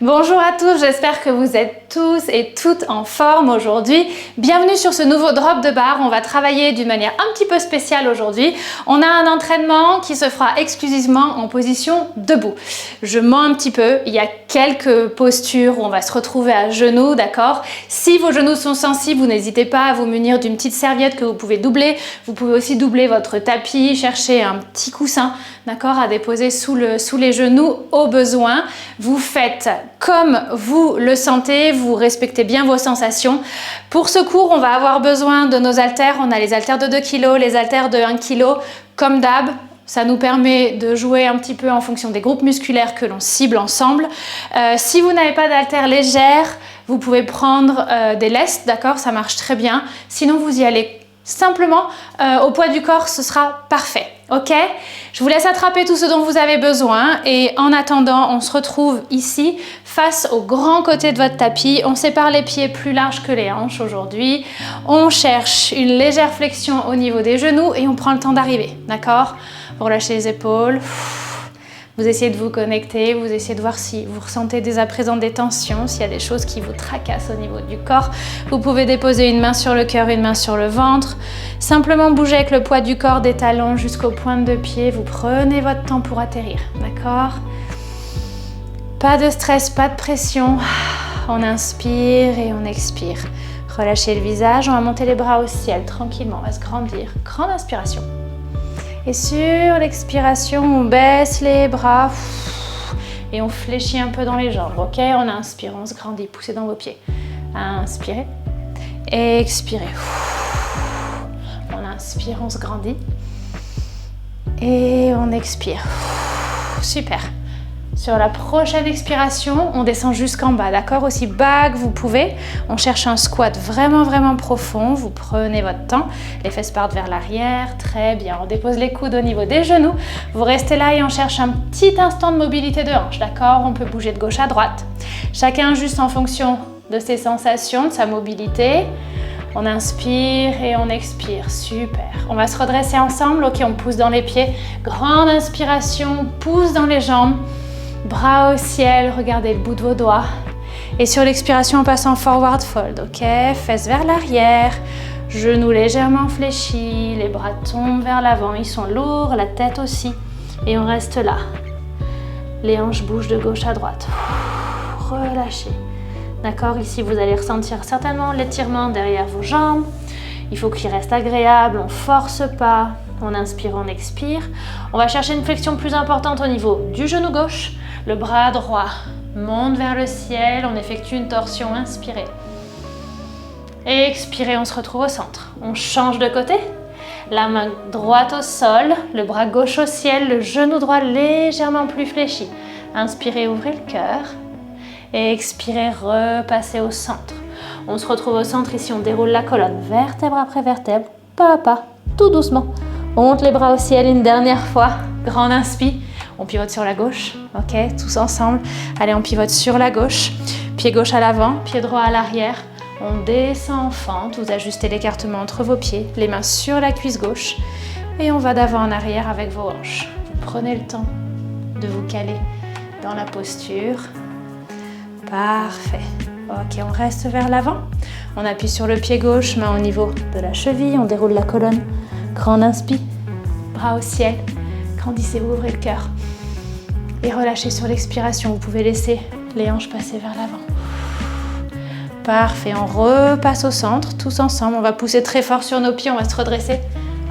Bonjour à tous, j'espère que vous êtes tous et toutes en forme aujourd'hui. Bienvenue sur ce nouveau drop de barre. On va travailler d'une manière un petit peu spéciale aujourd'hui. On a un entraînement qui se fera exclusivement en position debout. Je mens un petit peu, il y a quelques postures où on va se retrouver à genoux, d'accord? Si vos genoux sont sensibles, vous n'hésitez pas à vous munir d'une petite serviette que vous pouvez doubler. Vous pouvez aussi doubler votre tapis, chercher un petit coussin, d'accord, à déposer sous les genoux au besoin. Vous faites comme vous le sentez, vous respectez bien vos sensations. Pour ce cours, on va avoir besoin de nos haltères. On a les haltères de 2 kg, les haltères de 1 kg, comme d'hab. Ça nous permet de jouer un petit peu en fonction des groupes musculaires que l'on cible ensemble. Si vous n'avez pas d'haltères légères, vous pouvez prendre des lestes, d'accord, ça marche très bien. Sinon, vous y allez simplement au poids du corps, ce sera parfait. Ok? Je vous laisse attraper tout ce dont vous avez besoin et en attendant, on se retrouve ici face au grand côté de votre tapis. On sépare les pieds plus larges que les hanches aujourd'hui. On cherche une légère flexion au niveau des genoux et on prend le temps d'arriver. D'accord? Vous relâchez les épaules. Vous essayez de vous connecter, vous essayez de voir si vous ressentez dès à présent des tensions, s'il y a des choses qui vous tracassent au niveau du corps. Vous pouvez déposer une main sur le cœur, une main sur le ventre. Simplement bouger avec le poids du corps des talons jusqu'aux pointes de pied. Vous prenez votre temps pour atterrir, d'accord? Pas de stress, pas de pression. On inspire et on expire. Relâchez le visage, on va monter les bras au ciel tranquillement, on va se grandir. Grande inspiration. Et sur l'expiration, on baisse les bras et on fléchit un peu dans les jambes. Ok, on inspire, on se grandit, poussez dans vos pieds. Inspirez, expirez. On inspire, on se grandit et on expire. Super. Sur la prochaine expiration, on descend jusqu'en bas, d'accord? Aussi bas que vous pouvez. On cherche un squat vraiment profond. Vous prenez votre temps. Les fesses partent vers l'arrière. Très bien. On dépose les coudes au niveau des genoux. Vous restez là et on cherche un petit instant de mobilité de hanche, d'accord? On peut bouger de gauche à droite. Chacun juste en fonction de ses sensations, de sa mobilité. On inspire et on expire. Super. On va se redresser ensemble. Ok, on pousse dans les pieds. Grande inspiration, pousse dans les jambes. Bras au ciel, regardez le bout de vos doigts. Et sur l'expiration, on passe en forward fold, ok? Fesses vers l'arrière, genoux légèrement fléchis, les bras tombent vers l'avant, ils sont lourds, la tête aussi. Et on reste là. Les hanches bougent de gauche à droite. Relâchez. D'accord? Ici, vous allez ressentir certainement l'étirement derrière vos jambes. Il faut qu'il reste agréable, on ne force pas. On inspire, on expire. On va chercher une flexion plus importante au niveau du genou gauche. Le bras droit monte vers le ciel. On effectue une torsion, inspirez. Et expirez, on se retrouve au centre. On change de côté. La main droite au sol, le bras gauche au ciel, le genou droit légèrement plus fléchi. Inspirez, ouvrez le cœur. Et expirez, repassez au centre. On se retrouve au centre ici, on déroule la colonne, vertèbre après vertèbre, pas à pas, tout doucement. On monte les bras au ciel une dernière fois. Grande inspi. On pivote sur la gauche. Ok, tous ensemble. Allez, on pivote sur la gauche. Pied gauche à l'avant, pied droit à l'arrière. On descend en fente. Vous ajustez l'écartement entre vos pieds. Les mains sur la cuisse gauche. Et on va d'avant en arrière avec vos hanches. Vous prenez le temps de vous caler dans la posture. Parfait. Ok, on reste vers l'avant. On appuie sur le pied gauche, main au niveau de la cheville. On déroule la colonne. Grande inspi, bras au ciel, grandissez, ouvrez le cœur et relâchez sur l'expiration. Vous pouvez laisser les hanches passer vers l'avant. Parfait, on repasse au centre, tous ensemble. On va pousser très fort sur nos pieds, on va se redresser.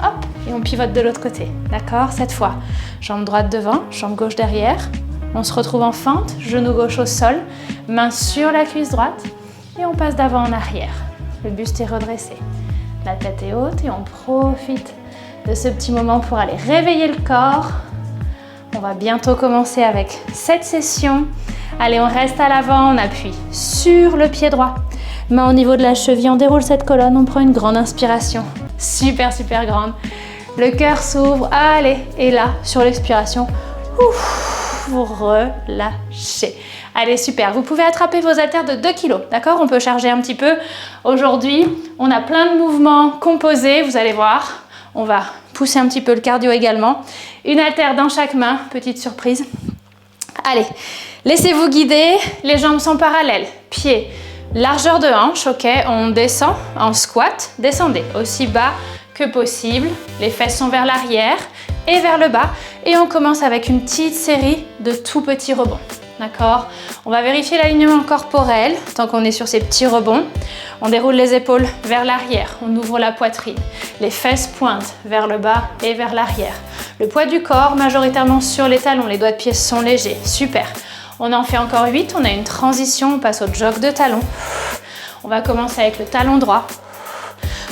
Hop, et on pivote de l'autre côté. D'accord? Cette fois, jambe droite devant, jambe gauche derrière. On se retrouve en fente, genou gauche au sol, main sur la cuisse droite et on passe d'avant en arrière. Le buste est redressé. La tête est haute et on profite de ce petit moment pour aller réveiller le corps. On va bientôt commencer avec cette session. Allez, on reste à l'avant, on appuie sur le pied droit. Main au niveau de la cheville, on déroule cette colonne, on prend une grande inspiration. Super grande. Le cœur s'ouvre, allez. Et là, sur l'expiration, vous relâchez. Allez, super. Vous pouvez attraper vos haltères de 2 kg, d'accord? On peut charger un petit peu. Aujourd'hui, on a plein de mouvements composés, vous allez voir. On va pousser un petit peu le cardio également. Une haltère dans chaque main, petite surprise. Allez, laissez-vous guider, les jambes sont parallèles, pieds, largeur de hanche, ok, on descend en squat, descendez aussi bas que possible, les fesses sont vers l'arrière et vers le bas et on commence avec une petite série de tout petits rebonds, d'accord? On va vérifier l'alignement corporel tant qu'on est sur ces petits rebonds. On déroule les épaules vers l'arrière, on ouvre la poitrine, les fesses pointent vers le bas et vers l'arrière. Le poids du corps majoritairement sur les talons, les doigts de pied sont légers, super. On en fait encore 8, on a une transition, on passe au jog de talon. On va commencer avec le talon droit,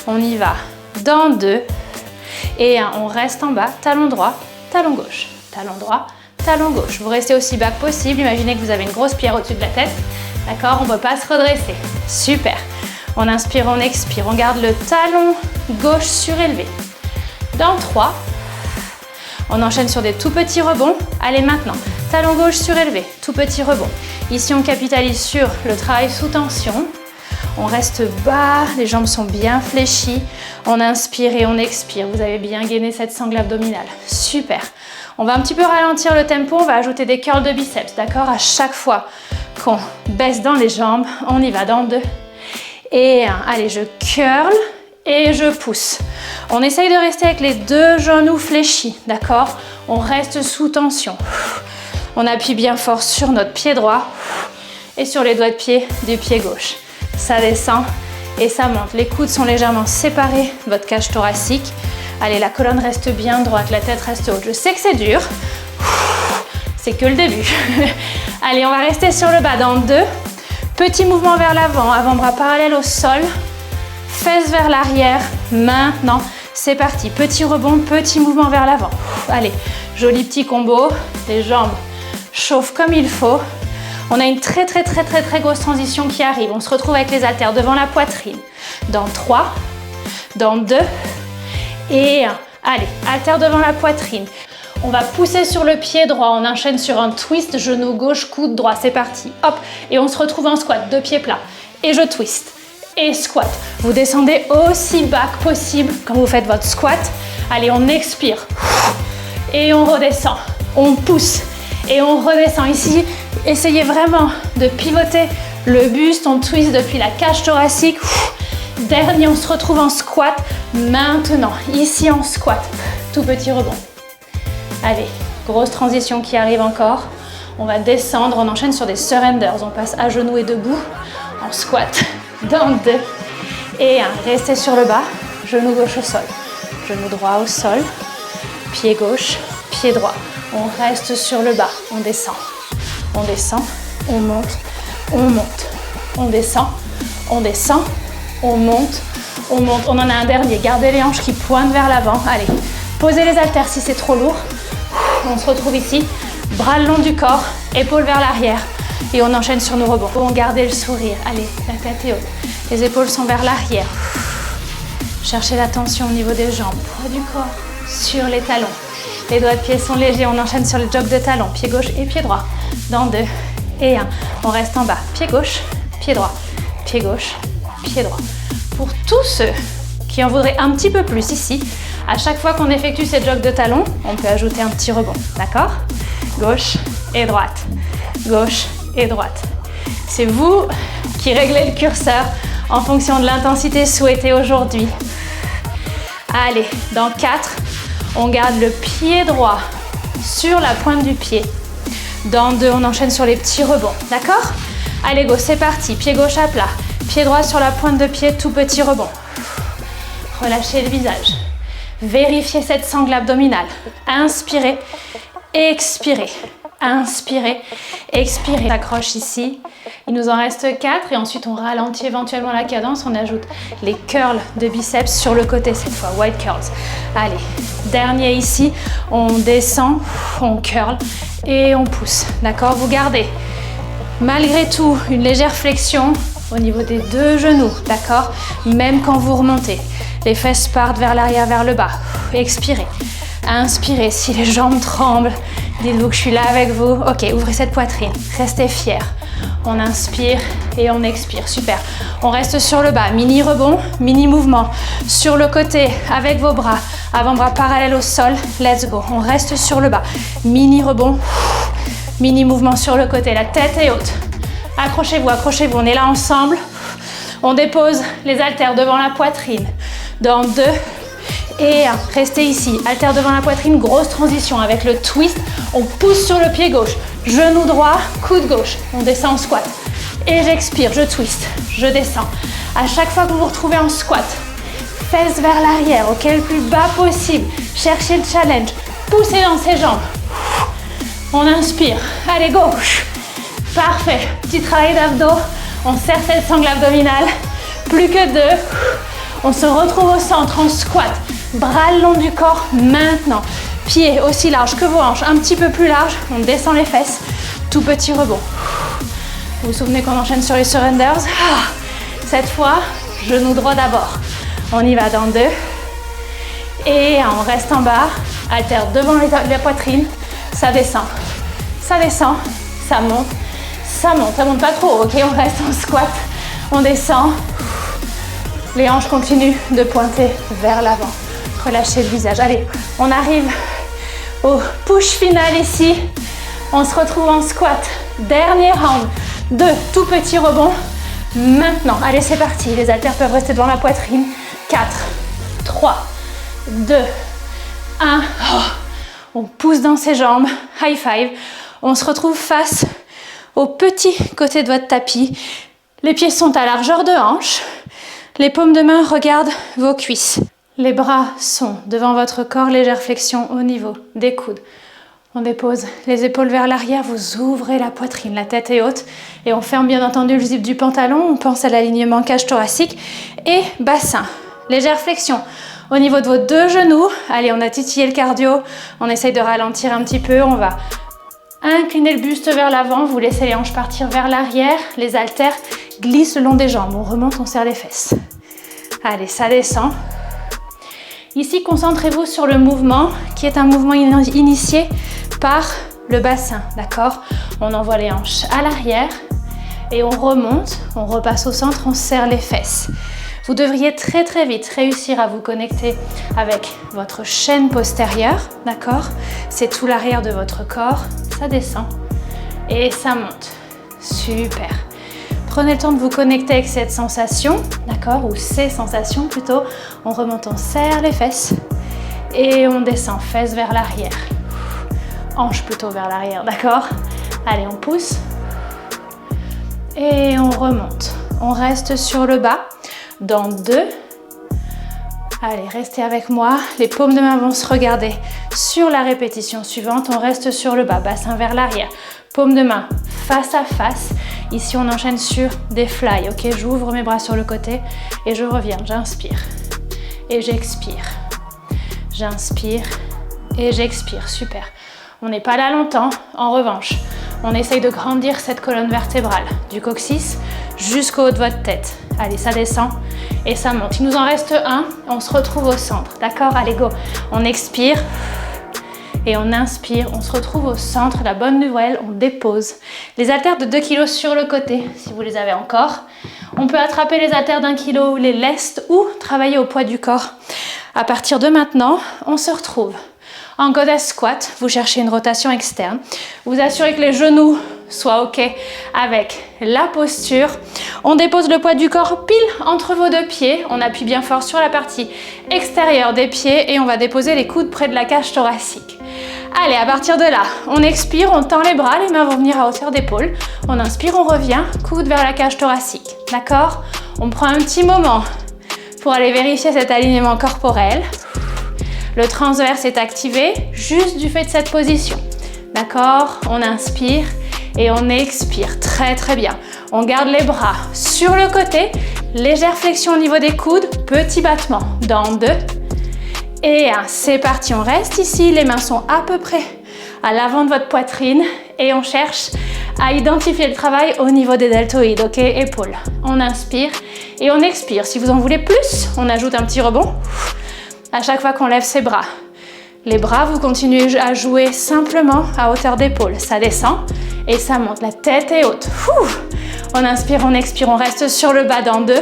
on y va dans 2 et 1, on reste en bas, talon droit, talon gauche, talon droit, talon gauche. Vous restez aussi bas que possible, imaginez que vous avez une grosse pierre au-dessus de la tête, d'accord? On ne peut pas se redresser, super. On inspire, on expire, on garde le talon gauche surélevé. Dans 3, on enchaîne sur des tout petits rebonds. Allez maintenant, talon gauche surélevé, tout petit rebond. Ici, on capitalise sur le travail sous tension. On reste bas, les jambes sont bien fléchies. On inspire et on expire. Vous avez bien gainé cette sangle abdominale. Super. On va un petit peu ralentir le tempo. On va ajouter des curls de biceps, d'accord? À chaque fois qu'on baisse dans les jambes, on y va dans 2 et 1. Allez, je curl et je pousse. On essaye de rester avec les 2 genoux fléchis, d'accord? On reste sous tension. On appuie bien fort sur notre pied droit et sur les doigts de pied du pied gauche. Ça descend et ça monte. Les coudes sont légèrement séparés de votre cage thoracique. Allez, la colonne reste bien droite, la tête reste haute. Je sais que c'est dur. C'est que le début. Allez, on va rester sur le bas dans 2. Petit mouvement vers l'avant, avant-bras parallèle au sol. Fesses vers l'arrière. Maintenant, c'est parti. Petit rebond, petit mouvement vers l'avant. Allez, joli petit combo. Les jambes chauffent comme il faut. On a une très grosse transition qui arrive. On se retrouve avec les haltères devant la poitrine. Dans 3, dans 2 et 1. Allez, haltères devant la poitrine. On va pousser sur le pied droit. On enchaîne sur un twist, genou gauche, coude droit. C'est parti. Hop, et on se retrouve en squat, 2 pieds plats. Et je twist. Et squat. Vous descendez aussi bas que possible quand vous faites votre squat. Allez, on expire. Et on redescend. On pousse. Et on redescend ici. Essayez vraiment de pivoter le buste. On twist depuis la cage thoracique. Dernier, on se retrouve en squat. Maintenant, ici en squat. Tout petit rebond. Allez, grosse transition qui arrive encore. On va descendre. On enchaîne sur des surrenders. On passe à genoux et debout. En squat. Dans 2 et 1. Restez sur le bas. Genou gauche au sol. Genou droit au sol. Pied gauche, pied droit. On reste sur le bas. On descend. On descend. On monte. On monte. On descend. On descend. On monte. On monte. On en a un dernier. Gardez les hanches qui pointent vers l'avant. Allez. Posez les haltères si c'est trop lourd. On se retrouve ici. Bras le long du corps. Épaules vers l'arrière. Et on enchaîne sur nos rebonds. On garde le sourire. Allez, la tête est haute. Les épaules sont vers l'arrière. Cherchez la tension au niveau des jambes. Poids du corps sur les talons. Les doigts de pied sont légers. On enchaîne sur le jog de talons. Pied gauche et pied droit. Dans 2 et 1. On reste en bas. Pied gauche, pied droit. Pied gauche, pied droit. Pour tous ceux qui en voudraient un petit peu plus ici, à chaque fois qu'on effectue ces jogs de talons, on peut ajouter un petit rebond. D'accord? Gauche et droite. Gauche et droite. C'est vous qui réglez le curseur en fonction de l'intensité souhaitée aujourd'hui. Allez, dans 4, on garde le pied droit sur la pointe du pied. Dans 2, on enchaîne sur les petits rebonds. D'accord? Allez, go, c'est parti. Pied gauche à plat. Pied droit sur la pointe de pied, tout petit rebond. Relâchez le visage. Vérifiez cette sangle abdominale. Inspirez, expirez. Inspirez, expirez. On s'accroche ici. Il nous en reste 4 et ensuite on ralentit éventuellement la cadence. On ajoute les curls de biceps sur le côté cette fois, wide curls. Allez, dernier ici. On descend, on curl et on pousse. D'accord? Vous gardez malgré tout une légère flexion au niveau des 2 genoux. D'accord? Même quand vous remontez. Les fesses partent vers l'arrière, vers le bas. Expirez. Inspirez. Si les jambes tremblent, dites-vous que je suis là avec vous. Ok, ouvrez cette poitrine. Restez fiers. On inspire et on expire. Super. On reste sur le bas. Mini rebond, mini mouvement. Sur le côté avec vos bras. Avant-bras parallèles au sol. Let's go. On reste sur le bas. Mini rebond. Mini mouvement sur le côté, la tête est haute. Accrochez-vous, accrochez-vous, on est là ensemble. On dépose les haltères devant la poitrine. Dans 2 et 1. Restez ici, haltères devant la poitrine, grosse transition avec le twist. On pousse sur le pied gauche, genou droit, coude gauche. On descend en squat. Et j'expire, je twist, je descends. À chaque fois que vous vous retrouvez en squat, fesses vers l'arrière, ok, le plus bas possible. Cherchez le challenge, poussez dans ses jambes. On inspire, allez go. Parfait, petit travail d'abdos. On serre cette sangle abdominale. Plus que 2. On se retrouve au centre en squat. Bras le long du corps maintenant. Pieds aussi larges que vos hanches, un petit peu plus larges. On descend les fesses. Tout petit rebond. Vous vous souvenez qu'on enchaîne sur les surrenders? Cette fois, genou droit d'abord. On y va dans 2. Et on reste en bas. Haltère devant la poitrine. Ça descend. Ça descend. Ça monte. Ça monte. Ça monte pas trop. Ok, on reste en squat. On descend. Les hanches continuent de pointer vers l'avant. Relâchez le visage. Allez, on arrive au push final ici. On se retrouve en squat. Dernier round. 2 tout petits rebonds. Maintenant, allez, c'est parti. Les haltères peuvent rester devant la poitrine. 4, 3, 2, 1. On pousse dans ses jambes. High five. On se retrouve face au petit côté de votre tapis. Les pieds sont à largeur de hanche. Les paumes de main regardent vos cuisses. Les bras sont devant votre corps, légère flexion au niveau des coudes. On dépose les épaules vers l'arrière, vous ouvrez la poitrine, la tête est haute et on ferme bien entendu le zip du pantalon. On pense à l'alignement cage thoracique et bassin. Légère flexion au niveau de vos 2 genoux. Allez, on a titillé le cardio, on essaye de ralentir un petit peu. On va incliner le buste vers l'avant, vous laissez les hanches partir vers l'arrière, les haltères glissent le long des jambes. On remonte, on serre les fesses. Allez, ça descend. Ici, concentrez-vous sur le mouvement qui est un mouvement initié par le bassin, d'accord? On envoie les hanches à l'arrière et on remonte, on repasse au centre, on serre les fesses. Vous devriez très très vite réussir à vous connecter avec votre chaîne postérieure, d'accord? C'est tout l'arrière de votre corps, ça descend et ça monte. Super. Prenez le temps de vous connecter avec cette sensation, d'accord? Ou ces sensations plutôt. On remonte, on serre les fesses et on descend, fesses vers l'arrière. Hanches plutôt vers l'arrière, d'accord? Allez, on pousse et on remonte. On reste sur le bas dans 2. Allez, restez avec moi. Les paumes de main vont se regarder sur la répétition suivante. On reste sur le bas, bassin vers l'arrière. Paumes de main face à face. Ici, on enchaîne sur des fly. Ok, j'ouvre mes bras sur le côté et je reviens. J'inspire et j'expire. J'inspire et j'expire. Super. On n'est pas là longtemps. En revanche, on essaye de grandir cette colonne vertébrale du coccyx jusqu'au haut de votre tête. Allez, ça descend et ça monte. Il nous en reste un. On se retrouve au centre. D'accord? Allez, go. On expire. Et on inspire, on se retrouve au centre. La bonne nouvelle, on dépose les haltères de 2 kg sur le côté, si vous les avez encore. On peut attraper les haltères d'1 kg ou les lestes ou travailler au poids du corps. À partir de maintenant, on se retrouve en goddess squat. Vous cherchez une rotation externe. Vous assurez que les genoux soient OK avec la posture. On dépose le poids du corps pile entre vos 2 pieds. On appuie bien fort sur la partie extérieure des pieds et on va déposer les coudes près de la cage thoracique. Allez, à partir de là, on expire, on tend les bras, les mains vont venir à hauteur d'épaule. On inspire, on revient, coude vers la cage thoracique. D'accord? On prend un petit moment pour aller vérifier cet alignement corporel. Le transverse est activé juste du fait de cette position. D'accord? On inspire et on expire. Très très bien. On garde les bras sur le côté. Légère flexion au niveau des coudes. Petit battement. Dans 2. Et 1. C'est parti. On reste ici. Les mains sont à peu près à l'avant de votre poitrine. Et on cherche à identifier le travail au niveau des deltoïdes. Ok? Épaules. On inspire et on expire. Si vous en voulez plus, on ajoute un petit rebond. À chaque fois qu'on lève ses bras. Les bras, vous continuez à jouer simplement à hauteur d'épaule. Ça descend et ça monte. La tête est haute. On inspire, on expire, on reste sur le bas dans 2.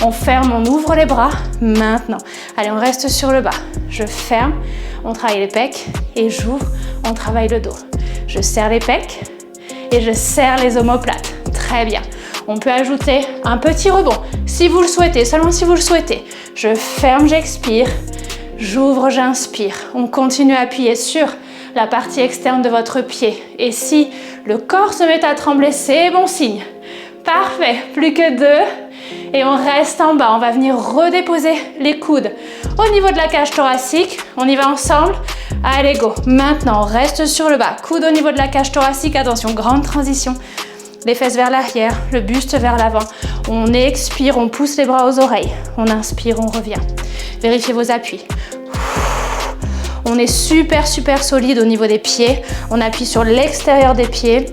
On ferme, on ouvre les bras. Maintenant. Allez, on reste sur le bas. Je ferme, on travaille les pecs et j'ouvre, on travaille le dos. Je serre les pecs et je serre les omoplates. Très bien. On peut ajouter un petit rebond si vous le souhaitez, seulement si vous le souhaitez. Je ferme, j'expire. J'ouvre, j'inspire. On continue à appuyer sur la partie externe de votre pied. Et si le corps se met à trembler, c'est bon signe. Parfait. Plus que 2. Et on reste en bas. On va venir redéposer les coudes au niveau de la cage thoracique. On y va ensemble. Allez, go. Maintenant, on reste sur le bas. Coude au niveau de la cage thoracique. Attention, grande transition. Les fesses vers l'arrière, le buste vers l'avant. On expire, on pousse les bras aux oreilles. On inspire, on revient. Vérifiez vos appuis. On est super solide au niveau des pieds. On appuie sur l'extérieur des pieds.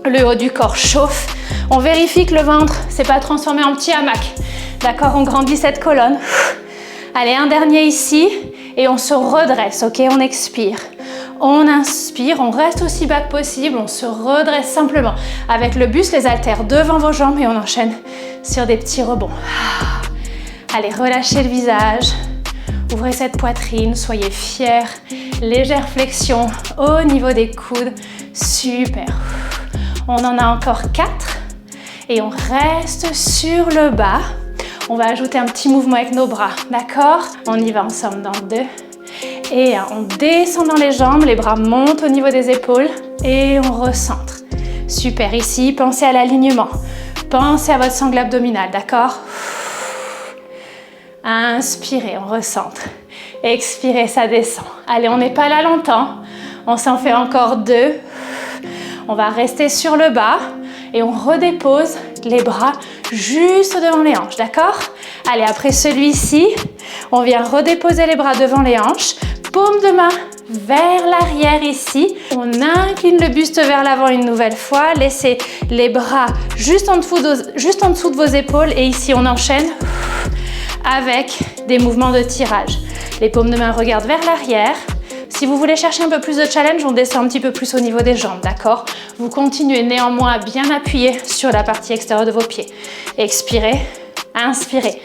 Le haut du corps chauffe. On vérifie que le ventre ne s'est pas transformé en petit hamac. D'accord, on grandit cette colonne. Allez, un dernier ici. Et on se redresse, ok? On expire. On inspire, on reste aussi bas que possible, on se redresse simplement avec le buste, les haltères devant vos jambes et on enchaîne sur des petits rebonds. Allez, relâchez le visage, ouvrez cette poitrine, soyez fiers, légère flexion au niveau des coudes, super. On en a encore 4 et on reste sur le bas. On va ajouter un petit mouvement avec nos bras, d'accord? On y va ensemble dans 2. Et on descend dans les jambes, les bras montent au niveau des épaules et on recentre. Super, ici, pensez à l'alignement. Pensez à votre sangle abdominale, d'accord? Inspirez, on recentre. Expirez, ça descend. Allez, on n'est pas là longtemps. On s'en fait encore 2. On va rester sur le bas et on redépose les bras juste devant les hanches, d'accord? Allez, après celui-ci, on vient redéposer les bras devant les hanches. Paume de main vers l'arrière ici. On incline le buste vers l'avant une nouvelle fois. Laissez les bras juste en dessous de vos épaules. Et ici, on enchaîne avec des mouvements de tirage. Les paumes de main regardent vers l'arrière. Si vous voulez chercher un peu plus de challenge, on descend un petit peu plus au niveau des jambes, d'accord? Vous continuez néanmoins à bien appuyer sur la partie extérieure de vos pieds. Expirez, inspirez.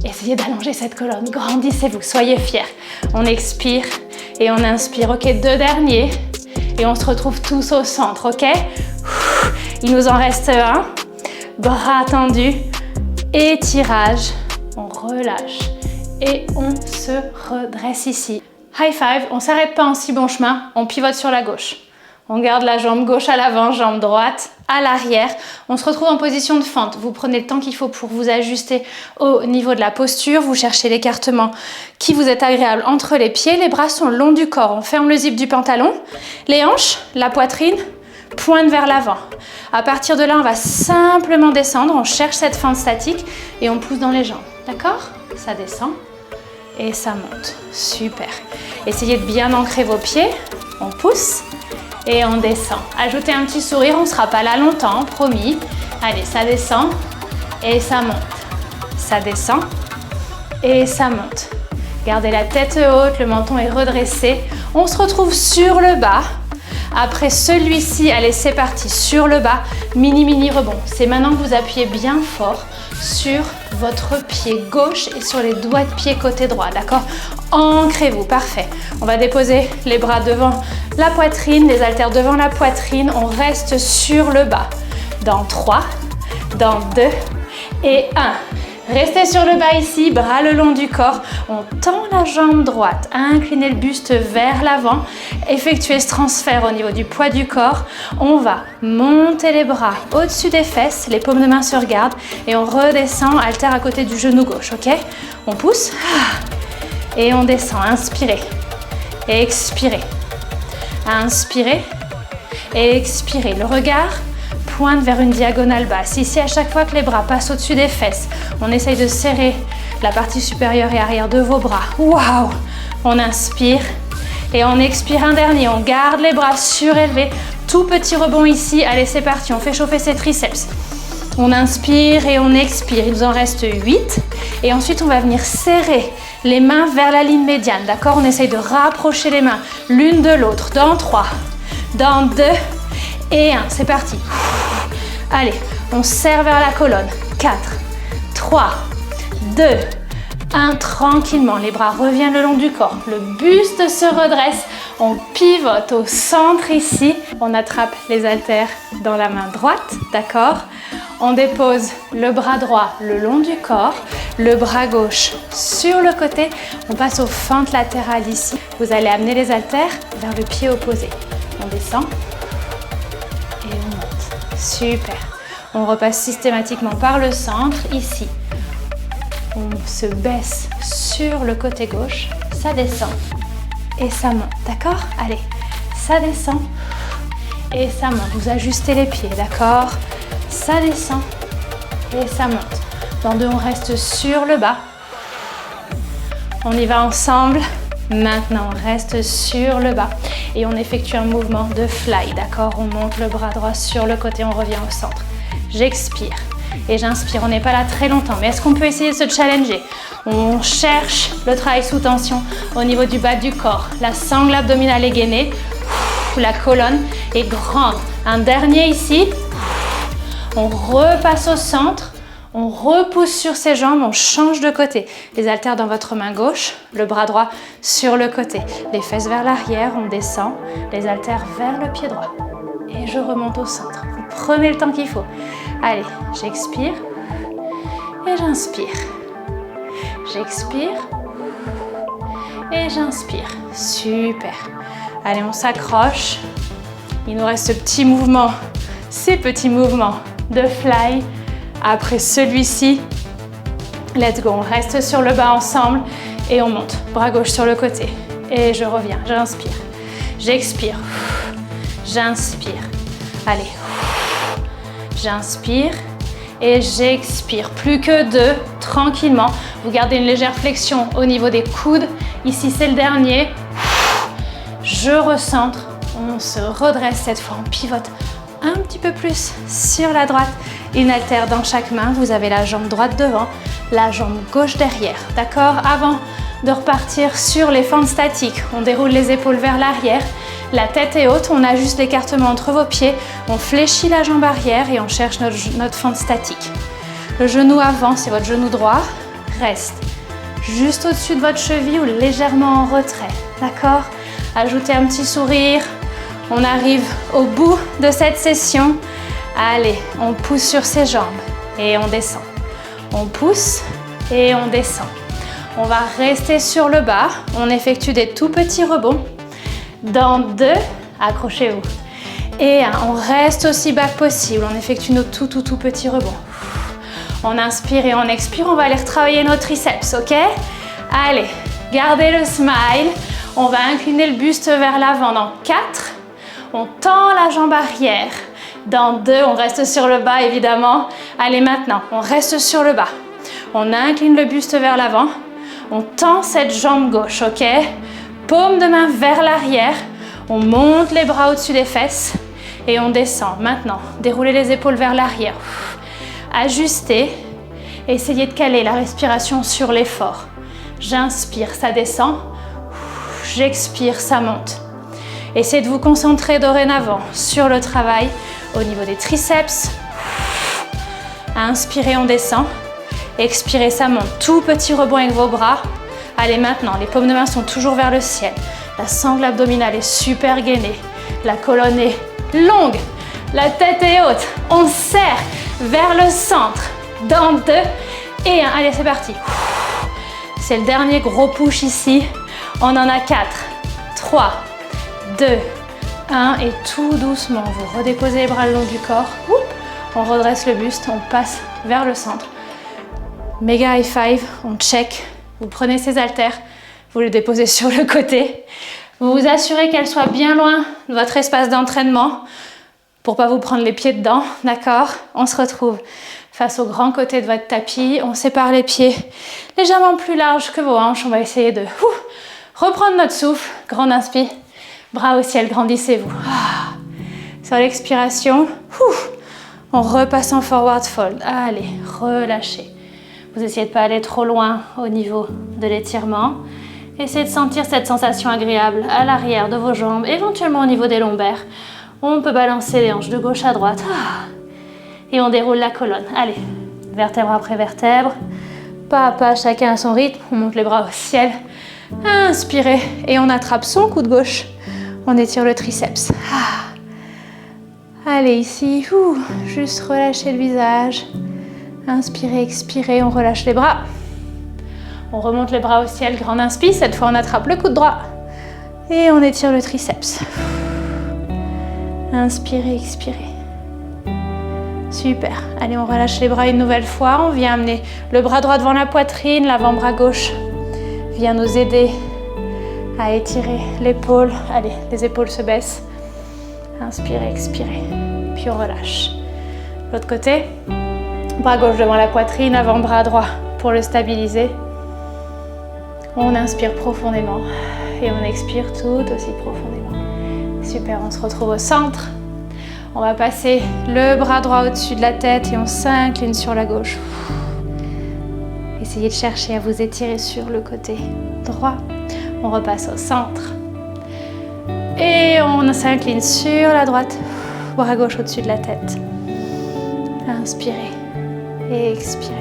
Essayez d'allonger cette colonne, grandissez-vous, soyez fiers. On expire et on inspire. Ok, 2 derniers. Et on se retrouve tous au centre, ok? Il nous en reste 1. Bras tendus, étirage. On relâche et on se redresse ici. High five, on ne s'arrête pas en si bon chemin, on pivote sur la gauche. On garde la jambe gauche à l'avant, jambe droite à l'arrière. On se retrouve en position de fente. Vous prenez le temps qu'il faut pour vous ajuster au niveau de la posture. Vous cherchez l'écartement qui vous est agréable entre les pieds. Les bras sont le long du corps. On ferme le zip du pantalon. Les hanches, la poitrine pointe vers l'avant. À partir de là, on va simplement descendre. On cherche cette fente statique et on pousse dans les jambes. D'accord? Ça descend. Et ça monte. Super. Essayez de bien ancrer vos pieds. On pousse et on descend. Ajoutez un petit sourire, on ne sera pas là longtemps, promis. Allez, ça descend et ça monte. Ça descend et ça monte. Gardez la tête haute, le menton est redressé. On se retrouve sur le bas. Après celui-ci, allez, c'est parti. Sur le bas, mini rebond. C'est maintenant que vous appuyez bien fort sur votre pied gauche et sur les doigts de pied côté droit, d'accord? Ancrez-vous, parfait. On va déposer les bras devant la poitrine, les haltères devant la poitrine. On reste sur le bas. Dans 3, dans 2 et 1. Restez sur le bas ici, bras le long du corps. On tend la jambe droite, inclinez le buste vers l'avant. Effectuez ce transfert au niveau du poids du corps. On va monter les bras au-dessus des fesses, les paumes de main se regardent et on redescend, haltère à côté du genou gauche, ok? On pousse et on descend. Inspirez et expirez. Inspirez et expirez. Le regard pointe vers une diagonale basse. Ici, à chaque fois que les bras passent au-dessus des fesses, on essaye de serrer la partie supérieure et arrière de vos bras. Waouh! On inspire et on expire un dernier. On garde les bras surélevés. Tout petit rebond ici. Allez, c'est parti. On fait chauffer ses triceps. On inspire et on expire. Il nous en reste 8. Et ensuite, on va venir serrer les mains vers la ligne médiane. D'accord? On essaye de rapprocher les mains l'une de l'autre. Dans 3, dans 2 et 1. C'est parti. Allez, on serre vers la colonne. 4, 3, 2, 1. Tranquillement, les bras reviennent le long du corps. Le buste se redresse. On pivote au centre ici. On attrape les haltères dans la main droite, d'accord? On dépose le bras droit le long du corps, le bras gauche sur le côté. On passe aux fentes latérales ici. Vous allez amener les haltères vers le pied opposé. On descend et on monte. Super. On repasse systématiquement par le centre ici. On se baisse sur le côté gauche. Ça descend et ça monte, d'accord? Allez, ça descend et ça monte. Vous ajustez les pieds, d'accord? Ça descend et ça monte. Dans deux, on reste sur le bas. On y va ensemble. Maintenant, on reste sur le bas et on effectue un mouvement de fly, d'accord? On monte le bras droit sur le côté, on revient au centre. J'expire et j'inspire. On n'est pas là très longtemps, mais est-ce qu'on peut essayer de se challenger? On cherche le travail sous tension au niveau du bas du corps. La sangle abdominale est gainée, la colonne est grande. Un dernier ici. On repasse au centre, on repousse sur ses jambes, on change de côté. Les haltères dans votre main gauche, le bras droit sur le côté. Les fesses vers l'arrière, on descend, les haltères vers le pied droit. Et je remonte au centre. Vous prenez le temps qu'il faut. Allez, j'expire et j'inspire. J'expire et j'inspire. Super. Allez, on s'accroche. Il nous reste ce petit mouvement, ces petits mouvements de fly. Après celui-ci, let's go. On reste sur le bas ensemble et on monte. Bras gauche sur le côté. Et je reviens, j'inspire. J'expire. J'inspire. Allez. J'inspire et j'expire. Plus que deux, tranquillement. Vous gardez une légère flexion au niveau des coudes. Ici, c'est le dernier. Je recentre. On se redresse cette fois. On pivote un petit peu plus sur la droite. Une haltère dans chaque main. Vous avez la jambe droite devant, la jambe gauche derrière. D'accord? Avant de repartir sur les fentes statiques, on déroule les épaules vers l'arrière. La tête est haute, on ajuste l'écartement entre vos pieds. On fléchit la jambe arrière et on cherche notre fente statique. Le genou avant, c'est votre genou droit. Reste juste au-dessus de votre cheville ou légèrement en retrait. D'accord? Ajoutez un petit sourire. On arrive au bout de cette session. Allez, on pousse sur ses jambes et on descend. On pousse et on descend. On va rester sur le bas. On effectue des tout petits rebonds. Dans deux, accrochez-vous. Et un, on reste aussi bas que possible. On effectue nos tout petits rebonds. On inspire et on expire. On va aller retravailler nos triceps, ok? Allez, gardez le smile. On va incliner le buste vers l'avant dans 4. On tend la jambe arrière. Dans 2, on reste sur le bas évidemment. Allez maintenant, on reste sur le bas. On incline le buste vers l'avant. On tend cette jambe gauche, ok? Paume de main vers l'arrière. On monte les bras au-dessus des fesses et on descend. Maintenant, déroulez les épaules vers l'arrière. Ajustez. Essayez de caler la respiration sur l'effort. J'inspire, ça descend. J'expire, ça monte. Essayez de vous concentrer dorénavant sur le travail au niveau des triceps. Inspirez, on descend. Expirez, ça monte. Tout petit rebond avec vos bras. Allez maintenant, les paumes de main sont toujours vers le ciel. La sangle abdominale est super gainée. La colonne est longue. La tête est haute. On serre vers le centre. Dans 2 et 1. Allez, c'est parti. C'est le dernier gros push ici. On en a 4, 3, 2, 1 et tout doucement, vous redéposez les bras le long du corps. On redresse le buste, on passe vers le centre. Méga high five, on check. Vous prenez ces haltères, vous les déposez sur le côté. Vous vous assurez qu'elles soient bien loin de votre espace d'entraînement pour pas vous prendre les pieds dedans, d'accord? On se retrouve face au grand côté de votre tapis. On sépare les pieds légèrement plus larges que vos hanches. On va essayer de reprendre notre souffle. Grande inspire, bras au ciel, grandissez-vous. Sur l'expiration, on repasse en forward fold. Allez, relâchez. Vous essayez de ne pas aller trop loin au niveau de l'étirement. Essayez de sentir cette sensation agréable à l'arrière de vos jambes, éventuellement au niveau des lombaires. On peut balancer les hanches de gauche à droite. Et on déroule la colonne. Allez, vertèbre après vertèbre. Pas à pas, chacun à son rythme. On monte les bras au ciel. Inspirez et on attrape son coude gauche On étire le triceps. Allez, ici, juste relâchez le visage. Inspirez, expirez, on relâche les bras. On remonte les bras au ciel, grande inspi. Cette fois, on attrape le coude droit. Et on étire le triceps. Inspirez, expirez. Super. Allez, on relâche les bras une nouvelle fois. On vient amener le bras droit devant la poitrine, l'avant-bras gauche vient nous aider à étirer l'épaule. Allez, les épaules se baissent. Inspirez, expirez. Puis on relâche. L'autre côté. Bras gauche devant la poitrine, avant-bras droit pour le stabiliser. On inspire profondément et on expire tout aussi profondément. Super, on se retrouve au centre. On va passer le bras droit au-dessus de la tête et on s'incline sur la gauche. Essayez de chercher à vous étirer sur le côté droit. On repasse au centre. Et on s'incline sur la droite. Bras gauche au-dessus de la tête. Inspirez et expirez.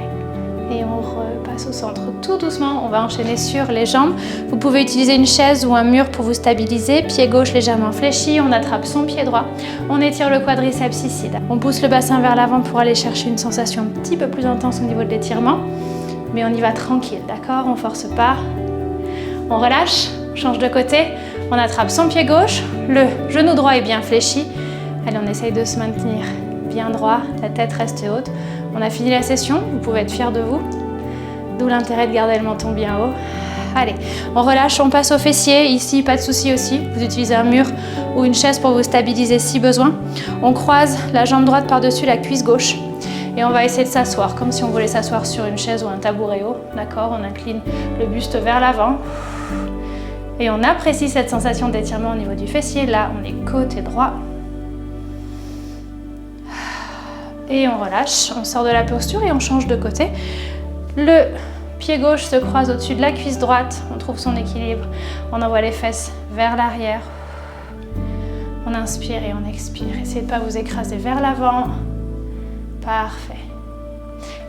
Et on repasse au centre tout doucement. On va enchaîner sur les jambes. Vous pouvez utiliser une chaise ou un mur pour vous stabiliser. Pied gauche légèrement fléchi. On attrape son pied droit. On étire le quadriceps ici. On pousse le bassin vers l'avant pour aller chercher une sensation un petit peu plus intense au niveau de l'étirement. Mais on y va tranquille, d'accord? On force pas. On relâche, on change de côté. On attrape son pied gauche. Le genou droit est bien fléchi. Allez, on essaye de se maintenir bien droit. La tête reste haute. On a fini la session, vous pouvez être fiers de vous. D'où l'intérêt de garder le menton bien haut. Allez, on relâche, on passe aux fessiers. Ici, pas de souci aussi. Vous utilisez un mur ou une chaise pour vous stabiliser si besoin. On croise la jambe droite par-dessus la cuisse gauche. Et on va essayer de s'asseoir, comme si on voulait s'asseoir sur une chaise ou un tabouret haut. D'accord? On incline le buste vers l'avant. Et on apprécie cette sensation d'étirement au niveau du fessier. Là, on est côté droit. Et on relâche, on sort de la posture et on change de côté. Le pied gauche se croise au-dessus de la cuisse droite, on trouve son équilibre. On envoie les fesses vers l'arrière. On inspire et on expire. Essayez de ne pas vous écraser vers l'avant. Parfait.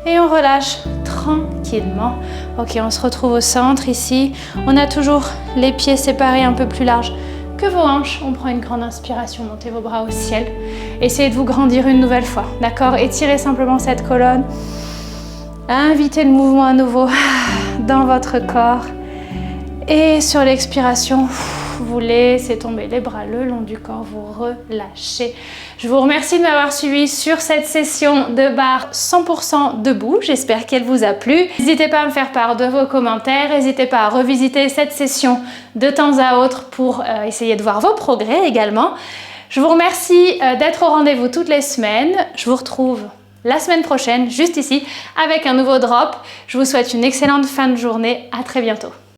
Et on relâche tranquillement. Ok, on se retrouve au centre ici. On a toujours les pieds séparés un peu plus larges que vos hanches. On prend une grande inspiration, montez vos bras au ciel. Essayez de vous grandir une nouvelle fois, d'accord? Étirez simplement cette colonne. Invitez le mouvement à nouveau dans votre corps. Et sur l'expiration, vous laissez tomber les bras le long du corps, vous relâchez. Je vous remercie de m'avoir suivi sur cette session de barre 100% debout. J'espère qu'elle vous a plu. N'hésitez pas à me faire part de vos commentaires. N'hésitez pas à revisiter cette session de temps à autre pour essayer de voir vos progrès également. Je vous remercie d'être au rendez-vous toutes les semaines. Je vous retrouve la semaine prochaine, juste ici, avec un nouveau drop. Je vous souhaite une excellente fin de journée. À très bientôt.